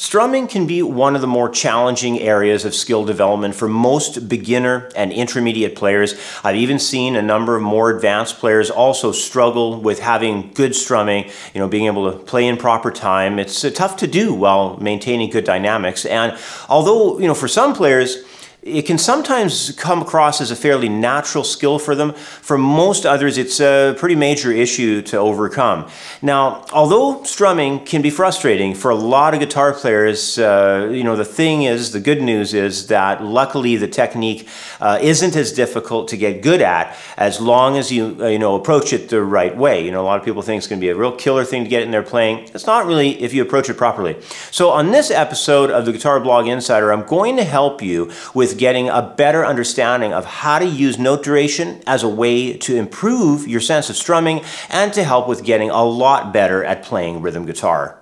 Strumming can be one of the more challenging areas of skill development for most beginner and intermediate players. I've even seen a number of more advanced players also struggle with having good strumming, being able to play in proper time. It's tough to do while maintaining good dynamics. And although, for some players, it can sometimes come across as a fairly natural skill for them. For most others, it's a pretty major issue to overcome. Now, although strumming can be frustrating for a lot of guitar players, the good news is that luckily the technique isn't as difficult to get good at as long as you, approach it the right way. A lot of people think it's going to be a real killer thing to get in there playing. It's not really if you approach it properly. So on this episode of the Guitar Blog Insider, I'm going to help you with getting a better understanding of how to use note duration as a way to improve your sense of strumming and to help with getting a lot better at playing rhythm guitar.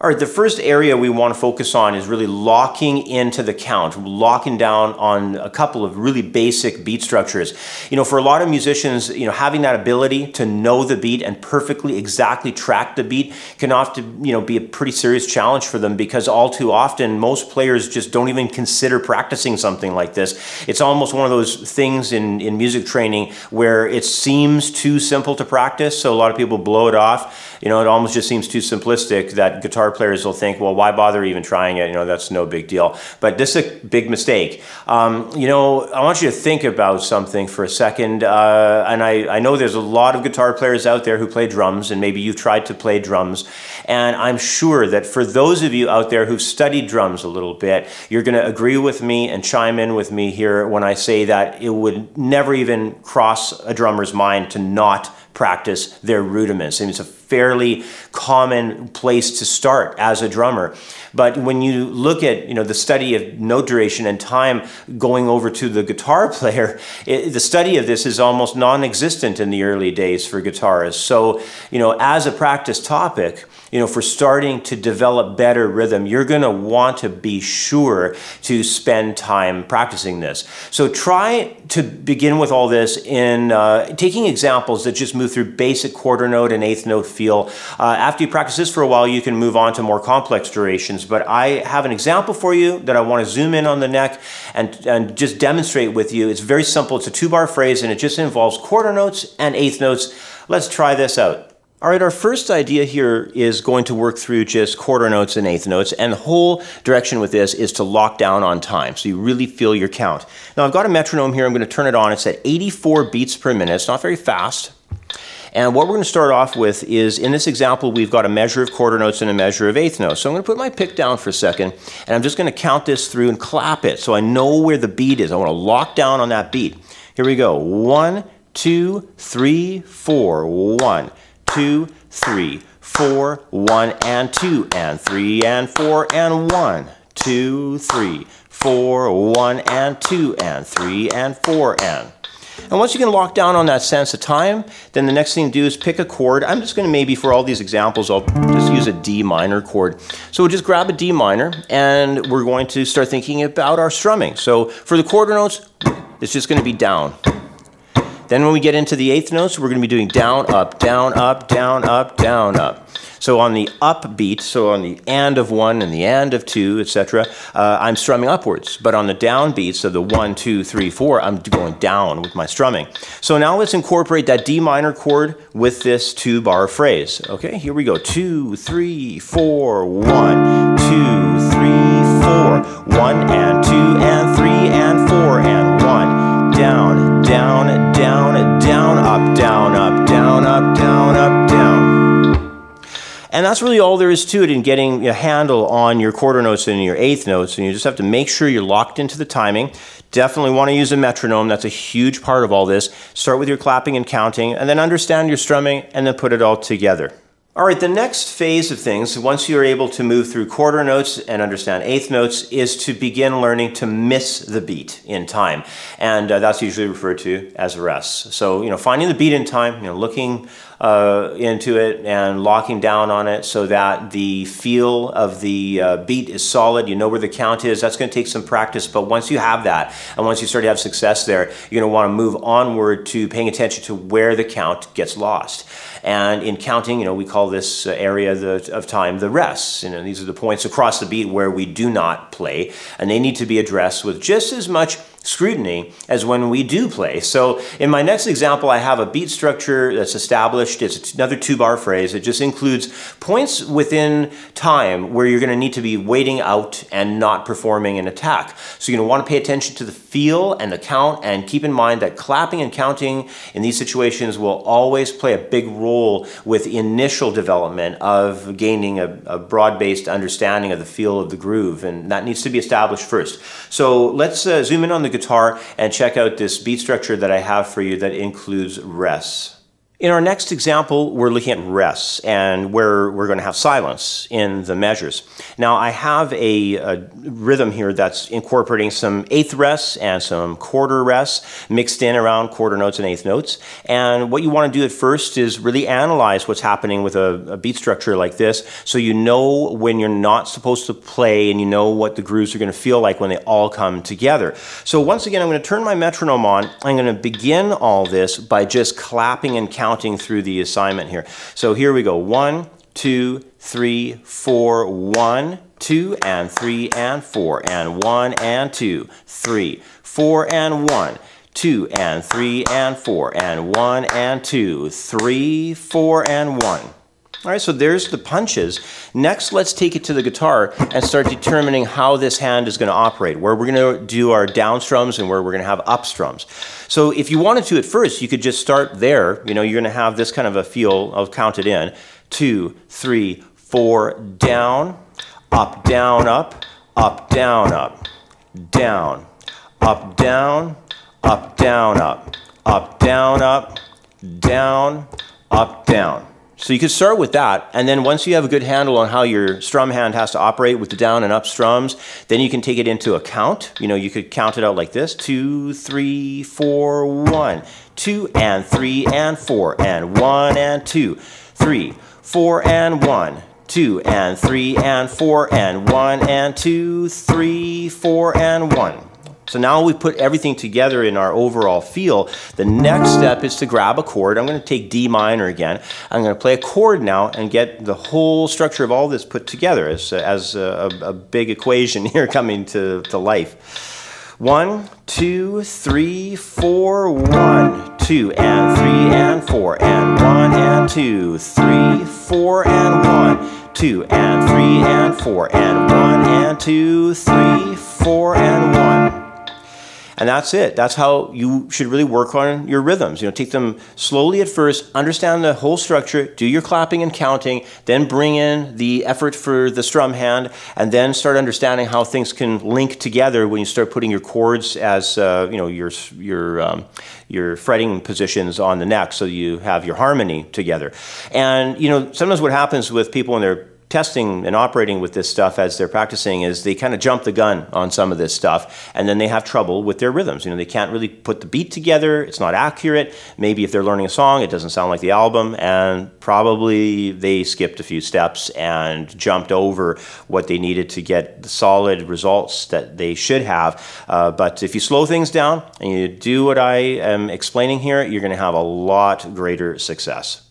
All right, the first area we want to focus on is really locking into the count, locking down on a couple of really basic beat structures. For a lot of musicians, having that ability to know the beat and perfectly exactly track the beat can often, be a pretty serious challenge for them, because all too often most players just don't even consider practicing something like this. It's almost one of those things in music training where it seems too simple to practice, so a lot of people blow it off. It almost just seems too simplistic that guitar players will think, well, why bother even trying it? That's no big deal. But this is a big mistake. I want you to think about something for a second. And I know there's a lot of guitar players out there who play drums, and maybe you've tried to play drums. And I'm sure that for those of you out there who've studied drums a little bit, you're going to agree with me and chime in with me here when I say that it would never even cross a drummer's mind to not practice their rudiments. It's a fairly common place to start as a drummer. But when you look at the study of note duration and time going over to the guitar player, the study of this is almost non-existent in the early days for guitarists. So as a practice topic, for starting to develop better rhythm, you're going to want to be sure to spend time practicing this. So try to begin with all this in taking examples that just move through basic quarter note and eighth note feel. After you practice this for a while, you can move on to more complex durations. But I have an example for you that I want to zoom in on the neck and just demonstrate with you. It's very simple. It's a two-bar phrase, and it just involves quarter notes and eighth notes. Let's try this out. All right, our first idea here is going to work through just quarter notes and eighth notes, and the whole direction with this is to lock down on time, so you really feel your count. Now, I've got a metronome here. I'm going to turn it on. It's at 84 beats per minute. It's not very fast. And what we're going to start off with is, in this example, we've got a measure of quarter notes and a measure of eighth notes. So I'm going to put my pick down for a second, and I'm just going to count this through and clap it so I know where the beat is. I want to lock down on that beat. Here we go. 1, 2, 3, 4. 1, 2, 3, 4, 1 and 2 and 3 and 4 and 1, 2, 3, 4, 1 and 2 and 3 and 4 and. And once you can lock down on that sense of time, then the next thing to do is pick a chord. I'm just going to maybe, for all these examples, I'll just use a D minor chord. So we'll just grab a D minor, and we're going to start thinking about our strumming. So for the quarter notes, it's just going to be down. Then when we get into the eighth notes, we're going to be doing down, up, down, up, down, up, down, up. So on the up beat, so on the and of 1 and the and of 2, etc., I'm strumming upwards. But on the down beat, so the 1, 2, 3, 4, I'm going down with my strumming. So now let's incorporate that D minor chord with this two-bar phrase. Okay, here we go. 2, 3, 4, 1, 2, 3, 4, 1 and 2 and 3 and 4 and 1. Down, down, down, down, up, down, up, down, up, down, up, down. And that's really all there is to it in getting a handle on your quarter notes and your eighth notes. And you just have to make sure you're locked into the timing. Definitely want to use a metronome. That's a huge part of all this. Start with your clapping and counting, and then understand your strumming, and then put it all together. All right, the next phase of things, once you're able to move through quarter notes and understand eighth notes, is to begin learning to miss the beat in time. And that's usually referred to as rests. So, finding the beat in time, looking into it and locking down on it so that the feel of the beat is solid. You know where the count is. That's going to take some practice, but once you have that and once you start to have success there, you're going to want to move onward to paying attention to where the count gets lost. And in counting, you know, we call this area of time the rests. You know, these are the points across the beat where we do not play, and they need to be addressed with just as much scrutiny as when we do play. So in my next example, I have a beat structure that's established. It's another 2-bar phrase. It just includes points within time where you're going to need to be waiting out and not performing an attack. So you're going to want to pay attention to the feel and the count, and keep in mind that clapping and counting in these situations will always play a big role with initial development of gaining a broad-based understanding of the feel of the groove, and that needs to be established first. So let's zoom in on the guitar and check out this beat structure that I have for you that includes rests. In our next example, we're looking at rests, and where we're going to have silence in the measures. Now, I have a rhythm here that's incorporating some eighth rests and some quarter rests mixed in around quarter notes and eighth notes. And what you want to do at first is really analyze what's happening with a beat structure like this, so you know when you're not supposed to play, and you know what the grooves are going to feel like when they all come together. So once again, I'm going to turn my metronome on. I'm going to begin all this by just clapping and counting through the assignment here. So here we go. 1, 2, 3, 4, 1, 2, and 3, and 4, and 1, and 2, 3, 4, and 1, 2, and 3, and 4, and 1, and 2, 3, 4, and 1. All right, so there's the punches. Next, let's take it to the guitar and start determining how this hand is going to operate, where we're going to do our down strums and where we're going to have up strums. So if you wanted to at first, you could just start there. You know, you're going to have this kind of a feel. I'll count it in. 2, 3, 4, down, up, down, up, up, down, up, down, up, down, up, down, up, up, down, up, down, up, down. So you could start with that, and then once you have a good handle on how your strum hand has to operate with the down and up strums, then you can take it into a count. You know, you could count it out like this: 2, 3, 4, 1, 2, and 3, and 4, and 1, and 2, 3, 4, and 1, 2, and 3, and 4, and 1, and 2, 3, 4, and 1. So now we put everything together in our overall feel. The next step is to grab a chord. I'm going to take D minor again. I'm going to play a chord now and get the whole structure of all this put together as a big equation here coming to life. 1, 2, 3, 4, 1, 2, and 3, and 4, and 1, and 2, 3, 4, and 1, 2, and 3, and 4, and 1, and 2, 3, 4, and 1. And that's it. That's how you should really work on your rhythms. You know, take them slowly at first, understand the whole structure, do your clapping and counting, then bring in the effort for the strum hand, and then start understanding how things can link together when you start putting your chords as you know, your fretting positions on the neck, so you have your harmony together. And you know, sometimes what happens with people when they're testing and operating with this stuff as they're practicing is they kind of jump the gun on some of this stuff, and then they have trouble with their rhythms. You know, they can't really put the beat together. It's not accurate. Maybe if they're learning a song, it doesn't sound like the album, and probably they skipped a few steps and jumped over what they needed to get the solid results that they should have. But if you slow things down and you do what I am explaining here, you're going to have a lot greater success.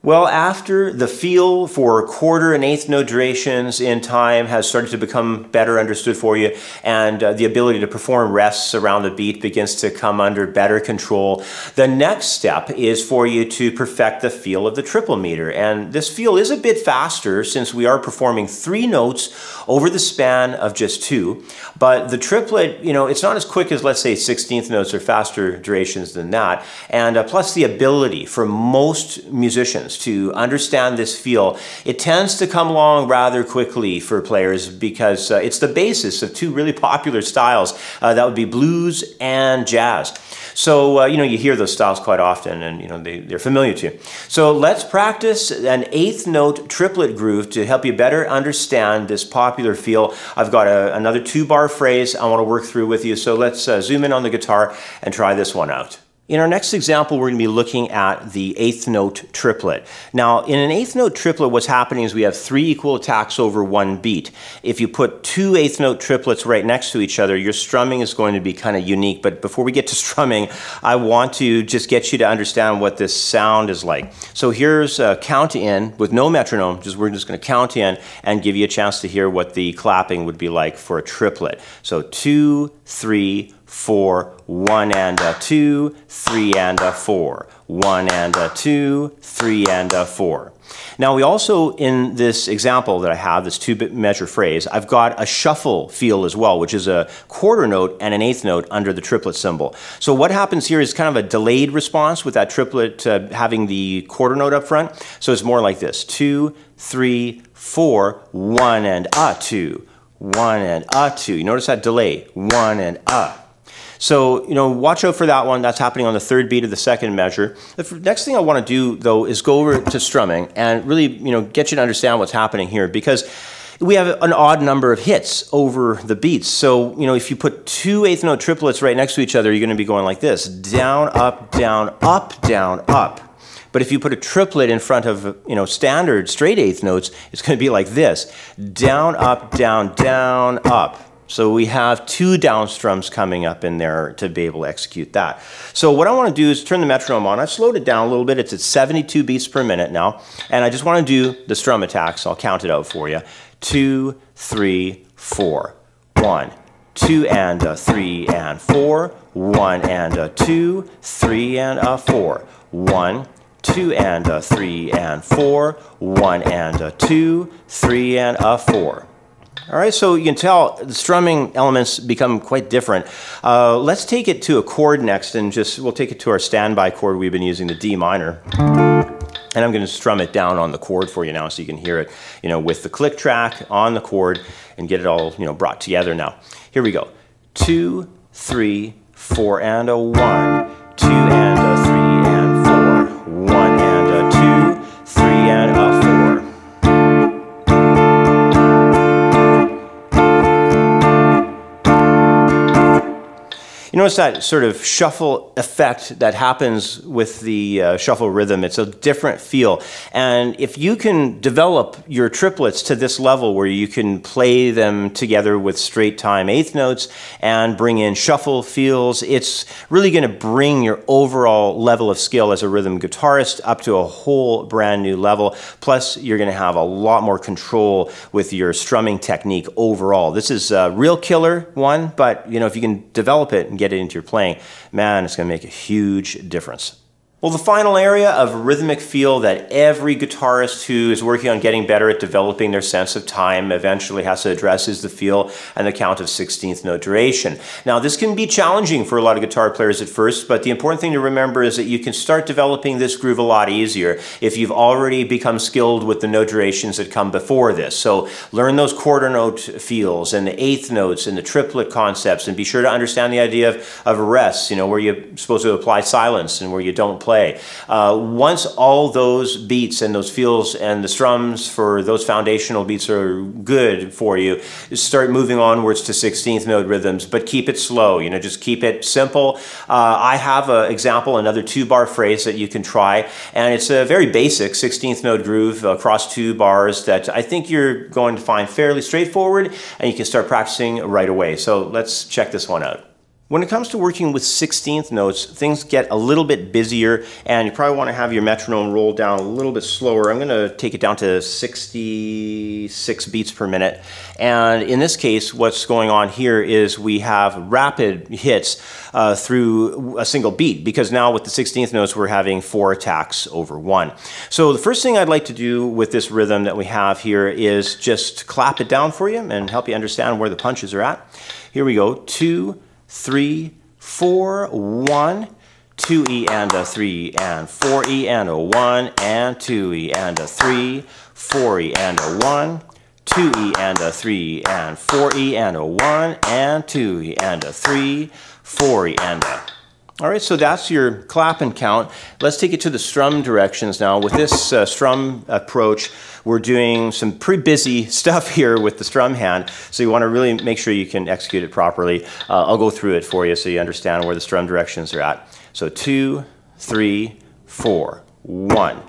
Well, after the feel for quarter and eighth note durations in time has started to become better understood for you, and the ability to perform rests around the beat begins to come under better control, the next step is for you to perfect the feel of the triple meter. And this feel is a bit faster since we are performing 3 notes over the span of just 2. But the triplet, you know, it's not as quick as, let's say, 16th notes or faster durations than that. And plus the ability for most musicians to understand this feel, it tends to come along rather quickly for players because it's the basis of 2 really popular styles. That would be blues and jazz. So, you know, you hear those styles quite often, and, you know, they're familiar to you. So let's practice an 8th note triplet groove to help you better understand this popular feel. I've got another 2-bar phrase I want to work through with you. So let's zoom in on the guitar and try this one out. In our next example, we're going to be looking at the eighth note triplet. Now, in an eighth note triplet, what's happening is we have 3 equal attacks over 1 beat. If you put 2 eighth note triplets right next to each other, your strumming is going to be kind of unique. But before we get to strumming, I want to just get you to understand what this sound is like. So here's a count in with no metronome. We're just going to count in and give you a chance to hear what the clapping would be like for a triplet. So 2, 3, 4, 1 and a 2, 3 and a 4, 1 and a 2, 3 and a 4. Now we also, in this example that I have, this 2-bit measure phrase, I've got a shuffle feel as well, which is a quarter note and an eighth note under the triplet symbol. So what happens here is kind of a delayed response with that triplet having the quarter note up front. So it's more like this: 2, 3, 4, 1 and a 2, 1 and a 2. You notice that delay, 1 and a. So, watch out for that one. That's happening on the 3rd beat of the 2nd measure. The next thing I want to do, though, is go over to strumming and really, get you to understand what's happening here, because we have an odd number of hits over the beats. So, if you put 2 eighth note triplets right next to each other, you're going to be going like this: down, up, down, up, down, up. But if you put a triplet in front of, standard straight eighth notes, it's going to be like this: down, up, down, down, up. So we have 2 down strums coming up in there to be able to execute that. So what I want to do is turn the metronome on. I've slowed it down a little bit. It's at 72 beats per minute now. And I just want to do the strum attacks. I'll count it out for you. 2, 3, 4. 1, 2 and a 3 and 4. 1 and a 2, 3 and a 4. 1, 2 and a 3 and 4. 1 and a 2, 3 and a 4. All right, so you can tell the strumming elements become quite different. Let's take it to a chord next, and we'll take it to our standby chord we've been using, the D minor. And I'm going to strum it down on the chord for you now so you can hear it, with the click track on the chord and get it all, brought together now. Here we go. 2, 3, 4 and a 1, 2 and a 3 and 4, 1 and a 2, 3 and a 4. You notice that sort of shuffle effect that happens with the shuffle rhythm. It's a different feel. And if you can develop your triplets to this level where you can play them together with straight time eighth notes and bring in shuffle feels, it's really going to bring your overall level of skill as a rhythm guitarist up to a whole brand new level. Plus, you're going to have a lot more control with your strumming technique overall. This is a real killer one, but if you can develop it and get it into your playing, man, it's going to make a huge difference. Well, the final area of rhythmic feel that every guitarist who is working on getting better at developing their sense of time eventually has to address is the feel and the count of 16th note duration. Now, this can be challenging for a lot of guitar players at first, but the important thing to remember is that you can start developing this groove a lot easier if you've already become skilled with the note durations that come before this. So learn those quarter note feels and the eighth notes and the triplet concepts, and be sure to understand the idea of rests, where you're supposed to apply silence and where you don't play. Once all those beats and those feels and the strums for those foundational beats are good for you, start moving onwards to 16th note rhythms, but keep it slow, just keep it simple. I have an example, another 2-bar phrase that you can try, and it's a very basic 16th note groove across 2 bars that I think you're going to find fairly straightforward, and you can start practicing right away. So let's check this one out. When it comes to working with 16th notes, things get a little bit busier, and you probably want to have your metronome roll down a little bit slower. I'm going to take it down to 66 beats per minute. And in this case, what's going on here is we have rapid hits through a single beat, because now with the 16th notes, we're having 4 attacks over 1. So the first thing I'd like to do with this rhythm that we have here is just clap it down for you and help you understand where the punches are at. Here we go. 2, 3, 4, 1, 2E and a 3 and 4E and a 1 and 2E and a 3, 4E and a 1, 2E and a 3 and 4E and a 1 and 2E and a 3, 4E and a. All right, so that's your clap and count. Let's take it to the strum directions now. With this strum approach, we're doing some pretty busy stuff here with the strum hand, so you want to really make sure you can execute it properly. I'll go through it for you so you understand where the strum directions are at. So 2, 3, 4. 1,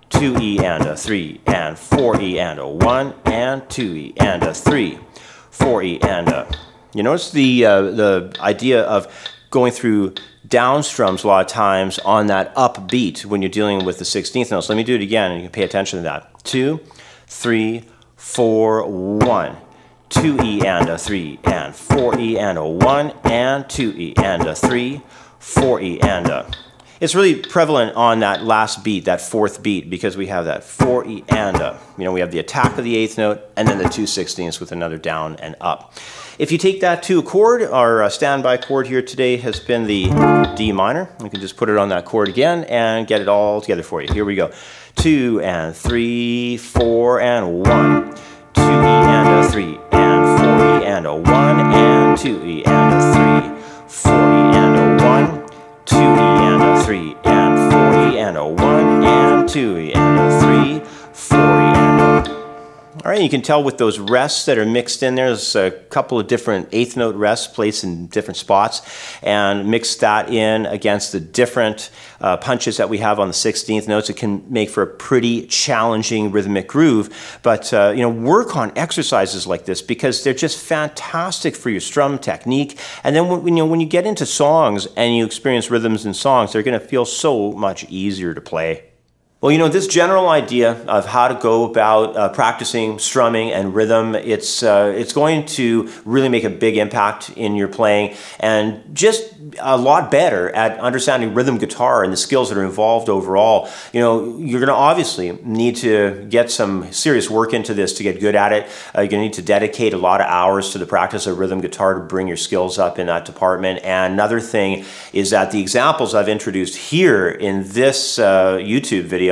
2 E and a 3 and 4 E and a 1 and 2 E and a 3, 4 E and a. You notice the idea of going through down strums a lot of times on that up beat when you're dealing with the 16th notes. Let me do it again and you can pay attention to that. 2, 3, 4, 1. 2 E and a 3 and 4 E and a 1 and 2 E and a 3, 4 E and a. It's really prevalent on that last beat, that fourth beat, because we have that 4 E and a. You know, we have the attack of the 8th note and then the 2 16ths with another down and up. If you take that to a chord, our standby chord here today has been the D minor. You can just put it on that chord again and get it all together for you. Here we go. 2 and 3, 4 and 1. 2 E and a 3 and 4 E and a 1 and 2 E and a 3, 4 E and a 1. 2 E and a 3 and 4 E and a 1 and 2 E and a 3, 4 E and a. All right, you can tell with those rests that are mixed in there, there's a couple of different 8th note rests placed in different spots, and mix that in against the different punches that we have on the 16th notes. It can make for a pretty challenging rhythmic groove, but you know, work on exercises like this because they're just fantastic for your strum technique. And then when you get into songs and you experience rhythms in songs, they're going to feel so much easier to play. Well, you know, this general idea of how to go about practicing strumming and rhythm, it's going to really make a big impact in your playing and just a lot better at understanding rhythm guitar and the skills that are involved overall. You know, you're going to obviously need to get some serious work into this to get good at it. You're going to need to dedicate a lot of hours to the practice of rhythm guitar to bring your skills up in that department. And another thing is that the examples I've introduced here in this YouTube video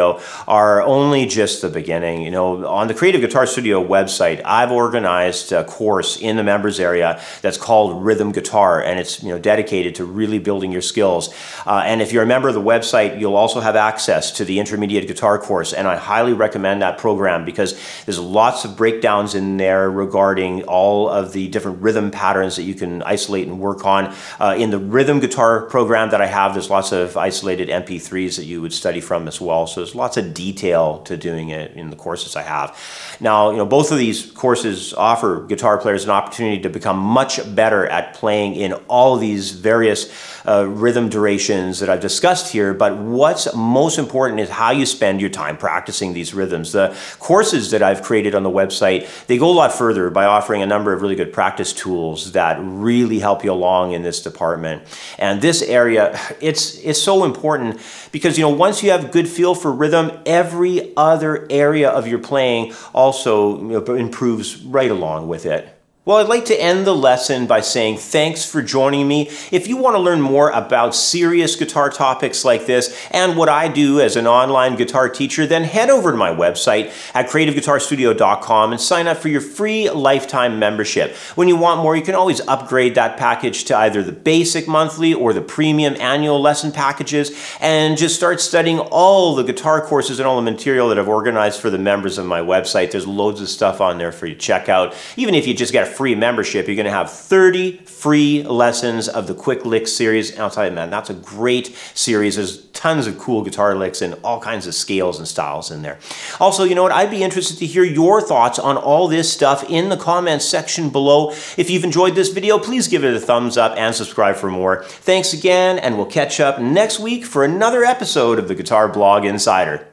are only just the beginning. You know, on the Creative Guitar Studio website, I've organized a course in the members area that's called Rhythm Guitar, and it's, you know, dedicated to really building your skills. And if you're a member of the website, you'll also have access to the intermediate guitar course, and I highly recommend that program because there's lots of breakdowns in there regarding all of the different rhythm patterns that you can isolate and work on. In the rhythm guitar program that I have, there's lots of isolated MP3s that you would study from as well. So there's lots of detail to doing it in the courses I have. Now, you know, both of these courses offer guitar players an opportunity to become much better at playing in all of these various rhythm durations that I've discussed here, but what's most important is how you spend your time practicing these rhythms. The courses that I've created on the website, they go a lot further by offering a number of really good practice tools that really help you along in this department. And this area, it's so important because, you know, once you have a good feel for rhythm, every other area of your playing also, you know, improves right along with it. Well, I'd like to end the lesson by saying thanks for joining me. If you want to learn more about serious guitar topics like this and what I do as an online guitar teacher, then head over to my website at creativeguitarstudio.com and sign up for your free lifetime membership. When you want more, you can always upgrade that package to either the basic monthly or the premium annual lesson packages and just start studying all the guitar courses and all the material that I've organized for the members of my website. There's loads of stuff on there for you to check out. Even if you just get a free membership, you're going to have 30 free lessons of the Quick Licks series. And I'll tell you, man, that's a great series. There's tons of cool guitar licks and all kinds of scales and styles in there. Also, you know what? I'd be interested to hear your thoughts on all this stuff in the comments section below. If you've enjoyed this video, please give it a thumbs up and subscribe for more. Thanks again, and we'll catch up next week for another episode of the Guitar Blog Insider.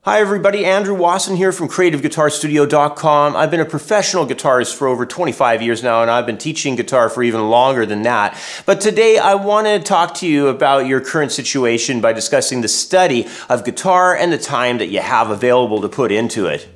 Hi everybody, Andrew Wasson here from CreativeGuitarStudio.com. I've been a professional guitarist for over 25 years now, and I've been teaching guitar for even longer than that. But today I want to talk to you about your current situation by discussing the study of guitar and the time that you have available to put into it.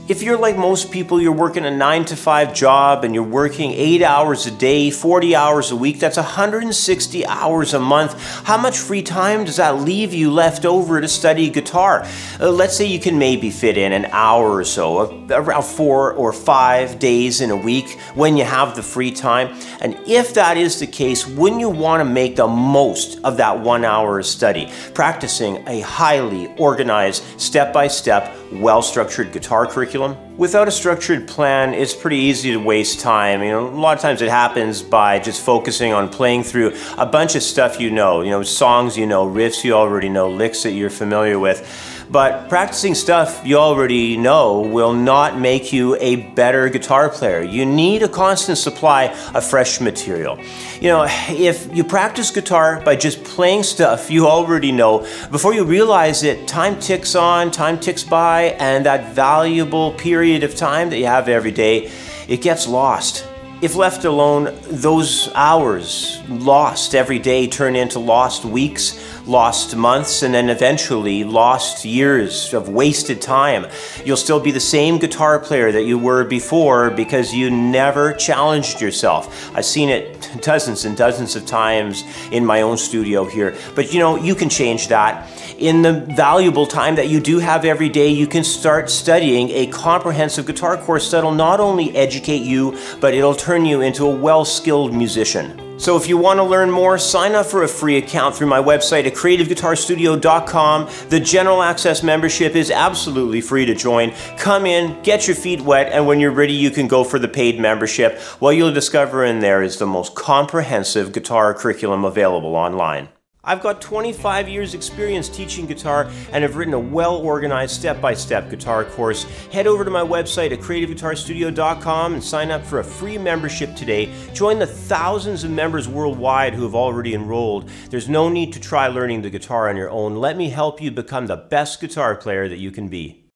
If you're like most people, you're working a 9-to-5 job and you're working 8 hours a day, 40 hours a week, that's 160 hours a month. How much free time does that leave you left over to study guitar? Let's say you can maybe fit in an hour or so, around 4 or 5 days in a week when you have the free time. And if that is the case, wouldn't you want to make the most of that 1 hour of study, practicing a highly organized, step-by-step, well-structured guitar curriculum curriculum. Without a structured plan, it's pretty easy to waste time. A lot of times it happens by just focusing on playing through a bunch of stuff songs riffs you already know, licks that you're familiar with. But practicing stuff you already know will not make you a better guitar player. You need a constant supply of fresh material. If you practice guitar by just playing stuff you already know, before you realize it, time ticks on, time ticks by, and that valuable period of time that you have every day, it gets lost. If left alone, those hours lost every day turn into lost weeks, lost months, and then eventually lost years of wasted time. You'll still be the same guitar player that you were before because you never challenged yourself. I've seen it dozens and dozens of times in my own studio here. But you can change that. In the valuable time that you do have every day, you can start studying a comprehensive guitar course that'll not only educate you, but it'll turn you into a well-skilled musician. So if you want to learn more, sign up for a free account through my website at creativeguitarstudio.com. The general access membership is absolutely free to join. Come in, get your feet wet, and when you're ready, you can go for the paid membership. What you'll discover in there is the most comprehensive guitar curriculum available online. I've got 25 years experience teaching guitar and have written a well-organized step-by-step guitar course. Head over to my website at creativeguitarstudio.com and sign up for a free membership today. Join the thousands of members worldwide who have already enrolled. There's no need to try learning the guitar on your own. Let me help you become the best guitar player that you can be.